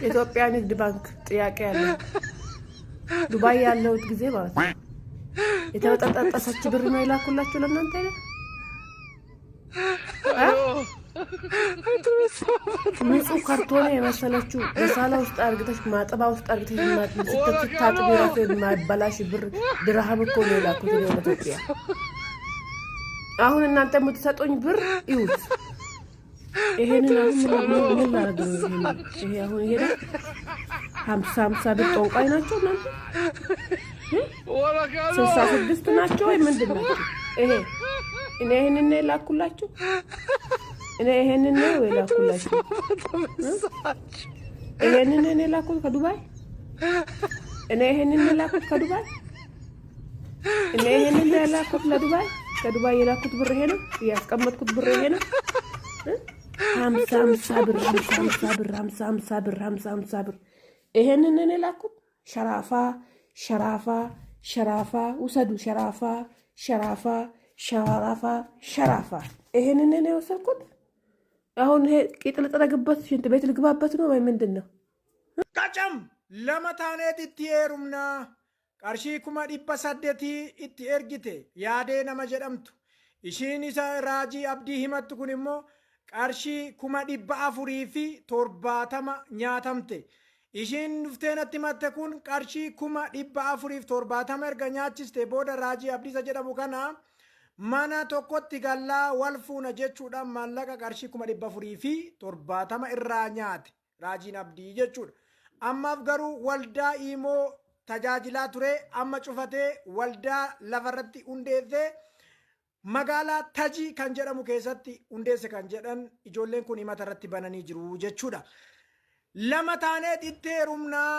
ኢትዮጵያ ንግድ ባንክ ጥያቄ አለ። ዱባይ ያለሁት ጊዜ ማለት ነው የተበጣጠሰች ብር ነው የላኩላችሁ ለእናንተ አይደል? ንጹህ ካርቶን የመሰለችው በሳላ ውስጥ አርግተሽ ማጠባ ውስጥ አርግተሽ ስትታጥቢ ራሱ የማይበላሽ ብር ድርሃም እኮ ነው የላኩት ወደ ኢትዮጵያ። አሁን እናንተ የምትሰጡኝ ብር ይሁት ይሄንን አሁን ምን ላደርግ ነው? ይሄ አሁን ይሄ 50 ብር ጦንቃይ ናቸው እናንተ 66 ናቸው ወይ ምንድን ናቸው? ይሄ እኔ ይሄንን ነው የላኩላችሁ? እኔ ይሄንን ነው የላኩላችሁ? ይሄንን ነው የላኩት ከዱባይ? እኔ ይሄንን ነው የላኩት ከዱባይ? እኔ ይሄንን ነው የላኩት ለዱባይ? ከዱባይ የላኩት ብር ይሄ ነው ያስቀመጥኩት ብር ይሄ ነው። 50 ብር 50 ብር 50 ብር 50 ብር ይሄንን ነው የላኩት። ሸራፋ ውሰዱ። ሸራፋ ይሄንን ነው የወሰድኩት። አሁን ይሄ ቂጥ ልጥረግበት ሽንት ቤት ልግባበት ነው ወይ ምንድን ነው? ቀጨም ለመታኔት ኢትሄሩምና ቀርሺ ኩማ ዲባ ሳደቲ ኢት ኤርጊቴ ያዴ ነመ ጀደምቱ ኢሺን ኢሳ ራጂ አብዲ ሂመቱ ኩን ኢሞ ቀርሺ ኩማ ዲባ አፉሪ ፊ ቶርባተማ ኛተምቴ ኢሺን ዱፍቴነtti himatte kun qarshii 470 erga nyaachiste booda raajii abdiisa jedhamu kana mana tokkotti gallaa wal fuuna jechuudhaan maallaqa qarshii 470 irraa nyaate raajiin abdii jechuudha. Ammaaf garuu waldaa imoo tajaajilaa ture amma cufatee waldaa lafarratti hundeessee magaalaa Tajii kan jedhamu keessatti hundeesse kan jedhan ijoolleen kun himata irratti bananii jiru jechuudha. Lama taanee itteerumnaa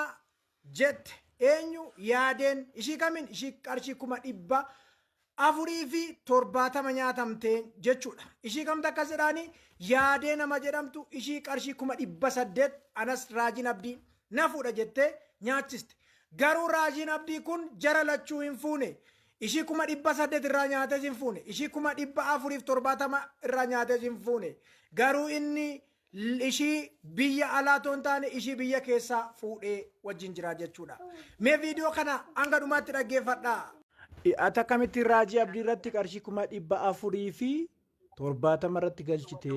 jette eenyu yaadeen ishii kamiin ishii qarshii 470 nyaatamteen jechuudha. Ishii kamta akkas jedhaanii yaadee nama jedhamtu ishii qarshii 800 anas raajiin abdii na fuudha jettee nyaachiste. Garuu raajiin abdii kun jara lachuu hin fuune. Ishii 800 irraa nyaates hin fuune. Ishii 470 irraa nyaates hin fuune. Garuu inni ishii biyya alaa toon taane ishii biyya keessaa fuudhee wajjin jira jechuudha. Mee viidiyoo kana hanga dhumaatti dhaggeeffadhaa. Ati akkamitti raajii abdii irratti qarshii 470 irratti galchite?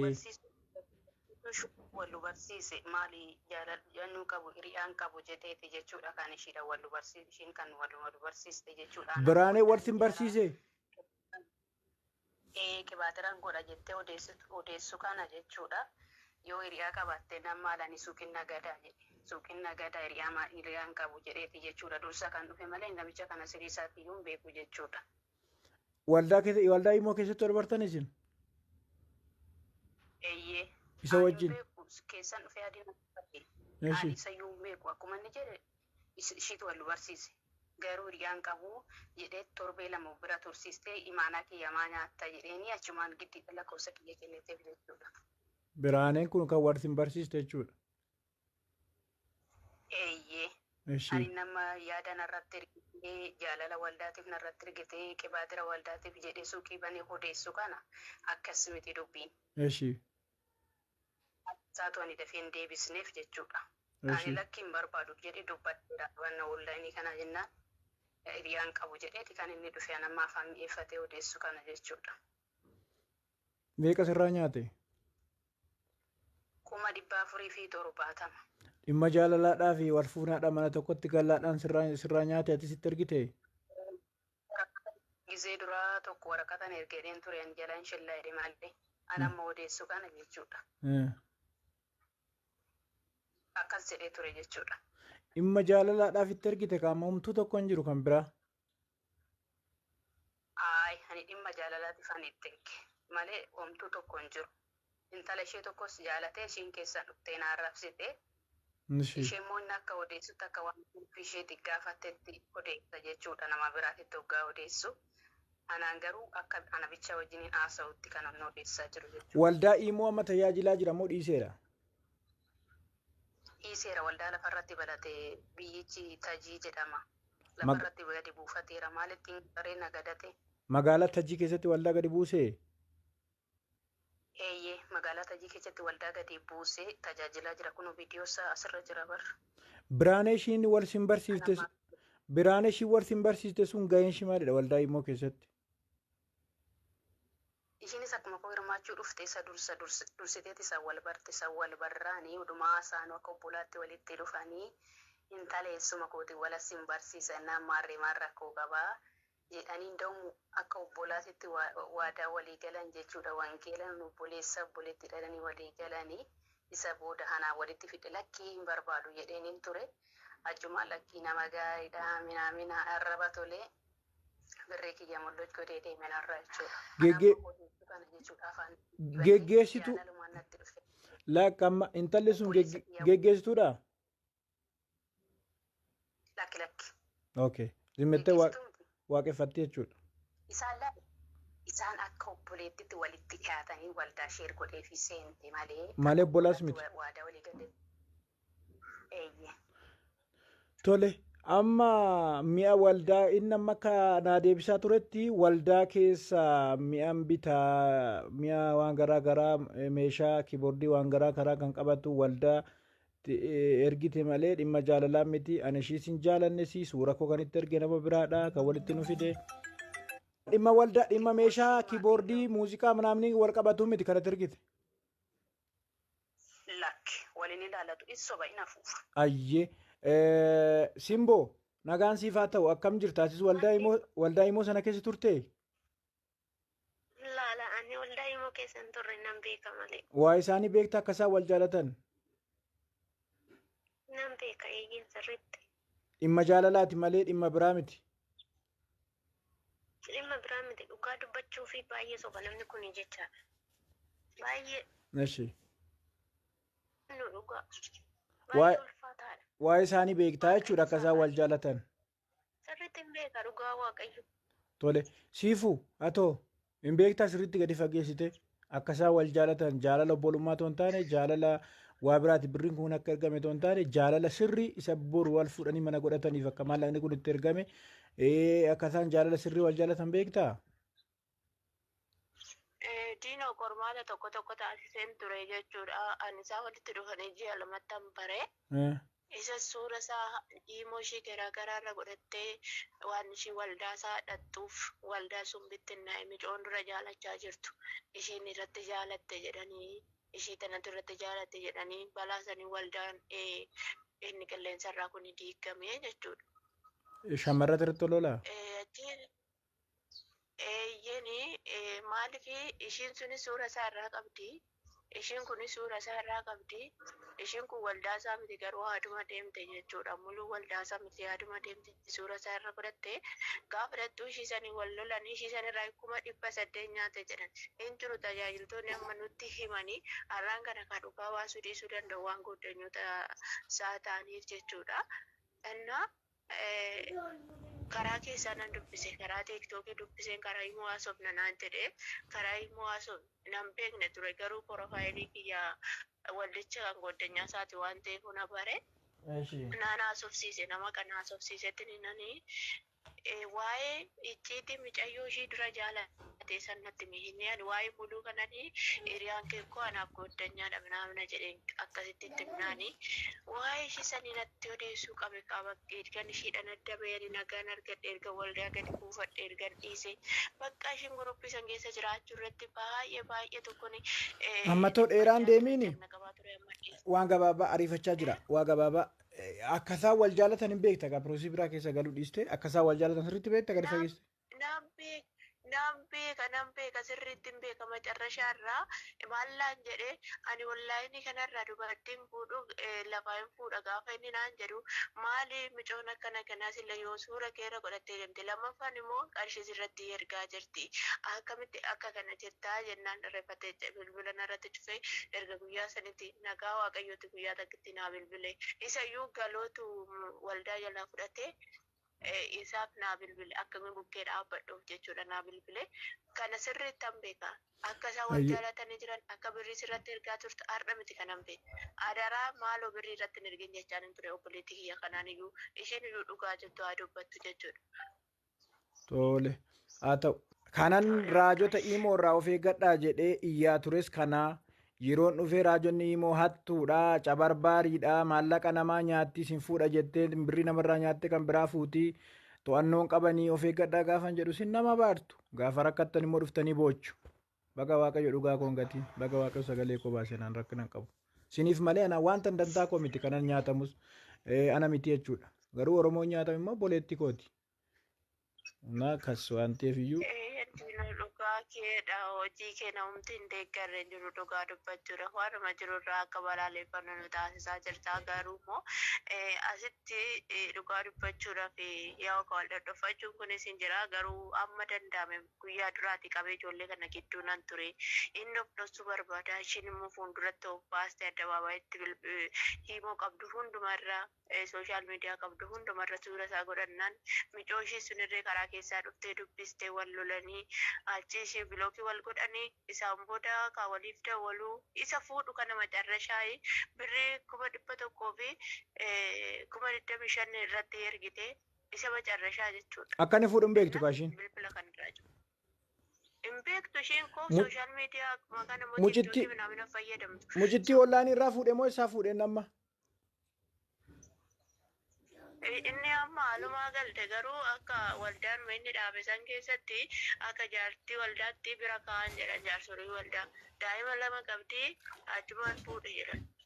Wallu barsiise maali jaalladhu qabu hiriyaan qabu jeteeti jechuudha kan ishiidha wallu barsiise ishiin kan wallu barsiiste jechuudha. Biraanee walsin barsiise? Qibaatiran godha jettee odeessu kana jechuudha. Yoo hiriyaa qabaatte nama alani suuqin nagadaa jedhe suuqin nagadaa hiriyaan qabu jedheeti jechuudha. Dursa kan dhufe malee namicha kana siriisaatti iyyuu beeku jechuudha. Waldaa immoo keessatti dabartan isin? Eeyyee. Isa wajjin? Keessan dhufee adeematti. Isa iyyuu beeku akkuma inni jedhe ishiitu wallu barsiise. Garuu hiriyaan qabu jedhee torbee lama bira tursiistee imaanaa kiyyamaa nyaatta jedheeni achumaan giddi lakkoofsa kiyya kenneteef jechuudha. Biraaneen kun kan walsin barsiiste jechuudha. Eeyyee. Ani nama yaada narratti ergitee jaalala waldaatiif narratti ergitee qibaatira waldaatiif jedhee suuqii banee odeessu kana akkas miti dubbiin. Eshi. Saatu ani dafee hin deebisneef jechuudha. Ani lakkiin barbaadu jedhee dubbadheera wanna onlaayinii kana jennaan hiriyaan qabu jedheeti kan inni dhufee nama afaan mi'eeffatee odeessu kana jechuudha. Meeqa sirraa nyaate? 470. Dhimma jaalalaadhaa fi wal fuunaadhaa mana tokkotti gallaadhaan sirraa nyaate ati sitti ergite? Gizee duraa tokko waraqatan ergeen tureen jalaan shillaa malee anamma odeessu kana jechuudha. Akkas jedhee ture jechuudha. Dhimma jaalalaadhaaf itti ergite qaama homtuu tokko hin jiru kan biraa? Ani dhimma jaalalaatiif ani itti erge malee homtuu tokko hin jiru. Intala ishee tokkos jaalatee ishiin keessaa dhuftee naarrabsite. Isheen immoo inni akka odeessutti akka waan isheetti gaafattetti odeessa jechuudha nama biraatitti hoggaa odeessu. Anaan garuu akka anabicha wajjin haasa'utti kan inni odeessaa jiru jechuudha. Waldaa immoo amma tajaajilaa jira moo dhiiseera? Dhiiseera waldaa lafarratti balatee biyyichi Tajii jedhama. Lafarratti gadi buufateera maalittiin garee nagadate. Magaalaa Tajii keessatti waldaa gadi buusee? magaalaa Tajii keessatti waldaa gadi buusee tajaajilaa jira. Kun viidiyoo isaa asirra jira barra. Biraaneeshiin wal sin barsiifte Biraaneeshiin wal sin barsiifte sun gaheen shi maalidha waldaa immoo keessatti? Ishiinis akkuma koo hirmaachuu dhufte isa dursiteeti isa wal barte isa wal barraanii hudumaa isaanii akka obbolaatti walitti dhufanii intala eessuma kooti wala sin barsiisan maarree rakkoo qabaa jedhanii nda'umu akka obbolaatitti waadaa walii galan jechuudha. Wangeelan obboleessa obboleetti dhalanii walii galanii isa booda hanaa walitti fide lakkii hin barbaadu jedheen ture. Ajjuma lakkii nama gaariidha mina arraba tolee birree kiyya mul'atu godhee deemen arraa jechuudha. Geggeessitu lakkamma intalli sun geggeessituudha? Lakki. Okay. Zimmette waaqeffatte jechuudha. Isaan akka obboleettitti walitti dhiyaatanii waldaa sheer godhee fi seente malee obbolaas miti. Waadaa walii galee. Tole amma mi'a waldaa inni amma akka naa deebisaa turetti waldaa keessa mi'an bitaa mi'a waan garaa garaa meeshaa kiiboordii waan garaa garaa kan qabatu waldaa ergite malee dhimma jaalalaa miti. Ani ishiis hin jaalanne suura koo kan itti erge nama biraadha kan walitti nu fide. Dhimma waldaa dhimma meeshaa kiiboordii muuziqaa manaamni wal qabatu miti kan itti ergite. Lakki waliin ilaalatu isoba ina fuufa. Ayyee. Simboo nagaan siif haa ta'u akkam jirtaasis waldaa immoo sana keessa turte? Laala ani waldaa immoo keessa hin turre nan beeka malee. Waa isaanii beekta akka isaan wal jaalatan? Nan beeka eeyyeen sirriitti. Dhimma jaalalaati malee dhimma biraa miti. Dhimma biraa miti dhugaa dubbachuu fi baay'ee soba namni kun jechaadha. Baay'ee. Eshi. Nu dhugaa. Baay'ee ulfaataadha. Waa isaanii beektaa jechuudha akka isaan wal jaalatan. Sirriitti hin beeka dhugaa waaqayyo. Tole siifuu haa ta'u hin beektaa sirriitti gadi fageessite akka isaan wal jaalatan jaalala obbolummaa ta'uu hin taane jaalala waa biraati birriin kun akka ergame ta'uu hin taane jaalala sirrii isa boru wal fuudhanii mana godhataniif akka maallaqni kun itti ergame akka isaan jaalala sirrii wal jaalatan beektaa? Diinoo qormaata tokko taasiseen ture jechuudha. Ani isaa walitti dhufanii ji'a lamatti han bare. Isa suura isaa dhiimoo ishee garaagaraa irra godhattee waan ishee waldaa isaa hidhattuuf waldaa sun bittinnaa micoon dura jaalachaa jirtu. Isheen irratti jaalatte jedhanii ishee tanatu irratti jaalatte jedhanii balaasanii waldaan inni qilleensa irraa kun diigame jechuudha. Shamarra irratti lolaa? Maaliif ishiin suni suura isaa irraa qabdi. Ishiin kun suura isaa irraa qabdi. Ishiin kun waldaa isaa miti garuu haaduma deemte jechuudha. Muluu waldaa isaa miti haaduma deemte suura isaa irra godhatte gaafa fudhattuu ishii sanii wal lolanii ishii sanirraa 800 nyaate jedhan. Hin jiru tajaajiltoonni amma nutti himanii har'aan kana kan dhugaa baasuu dhiisuu danda'u waan guddeenyota isaa ta'aniif jechuudha. Innaa karaa keessaa nan dubbise karaa teektookii dubbiseen karaa immoo haasofna naan jedhee karaa immoo haasofna nan beekne ture garuu porofaayilii kiyya waldicha kan goddanyaa isaati waan ta'eef huna bare naan haasofsiise nama kan haasofsiisetti nani waa'ee icciitii micayyoo ishii dura jaalatee sannatti mihinni ani waa'ee muluu kananii hiriyaan keekoo anaaf goddanyaadha naamna jedheen akkasitti itti himnaanii waa'ee ishii sanii natti odeessuu qabe qaba ergan ishiidhaan adda bahee nagaan argadhe erga waldaa gadi buufadhe ergan dhiise bakka ishiin guruppisan keessa jiraachuu irratti baay'ee tokkoni ammatoo dheeraan deemiini waan gabaabaa ariifachaa jira waa gabaabaa akka isaan wal jaalatan hin beekta gaa piroosii biraa keessa galuu dhiiste akka isaan wal jaalatan sirriitti beekta gadi fageesse. Nan beeka sirriitti hin beeka macarrashaa irraa maallaan jedhee ani wallaayini kanarraa dubartiin fuudhu lafaa hin fuudha gaafa inni naan jedhu maali micoon akkana kanaa silla yoo suura keerra godhattee deemte lammaffaan immoo qarshii irratti ergaa jirti akkamitti akka kana jettaa jennaan reeffatee bilbila narratti dhufe erga guyyaa sanitti nagaa waaqayyooti guyyaa takkitti naa bilbile isayyuu galootu waldaa jalaa fudhatee. Isaaf naa bilbile akka bukkee dhaabbadhuuf jechuudha naa bilbile kana sirriitti han beeka akka isaan wal jaalatanii jiran akka birrii sirratti ergaa turte har'a miti kanan beeka adaraa maaloo birrii irratti hin ergin jechaan hin ture obboleettii kiyya kanaan iyyuu isheen iyyuu dhugaa jirtu haa dubbattu jechuudha. Tole haa ta'u Kanan raajota Imo irraa of eeggadhaa jedhee iyyaa tures kanaa. Yeroon dhufee raajonni Imo hattuudha, cabarbaariidha, maallaqa namaa nyaatti isin fuudha jettee birrii namarraa nyaatte kan biraa fuutii to'annoon qabanii of eeggadhaa gaafan jedhu sin nama baartu. Gaafa rakkattan immoo dhuftanii boochu. Baga Waaqayyo dhugaa koon gatiin, baga Waaqayyo sagalee koo baasee naan rakkinan qabu. Siniif malee ana wanta dantaa koo miti kanan nyaatamus ana miti jechuudha. Garuu Oromoon nyaatamu immoo boleetti kooti. Na kas waan ta'eef iyyuu. Dhugaa keedha hojii keenya humti hin deeggarre jiru dhugaa dubbachuudha waanuma jirurraa akka balaaleffannoo nu taasisaa jirta garuu immoo asitti dhugaa dubbachuudhaaf yaa wal dhadhoffachuun kunis hin jira garuu amma danda'ame guyyaa duraati qabee ijoollee kana gidduu nan ture inni of dhoksuu barbaada ishiin immoo fuulduratti of baaste addabaabaatti himoo qabdu hundumarra sooshaal miidiyaa qabdu hundumarra suura isaa godhannaan miicoo ishee sunirree karaa keessaa dhuftee dubbistee wal lolanii achi ishee bilookii wal godhanii isaan booda kaa waliif dawwaluu isa fuudhu kana macarrashaa birrii 1,100 fi 25,000 irratti ergite isa macarrashaa jechuudha. Akka inni fuudhu hin beektu kaashiin. Bilbila kan irraa jiru. Hin beektu isheen koo sooshaal miidiyaa maqaa namoota iddootti binaamina fayyadamtu. Mucittii ollaan irraa fuudhe moo isaa fuudhe namma? Inni amma halumaa galte garuu akka waldaan inni dhaabe san keessatti akka jaartii waldaatti bira kaa'an jedhan jaarsolii waldaa daa'ima 2 qabdi achumaan fuudhe jedhan.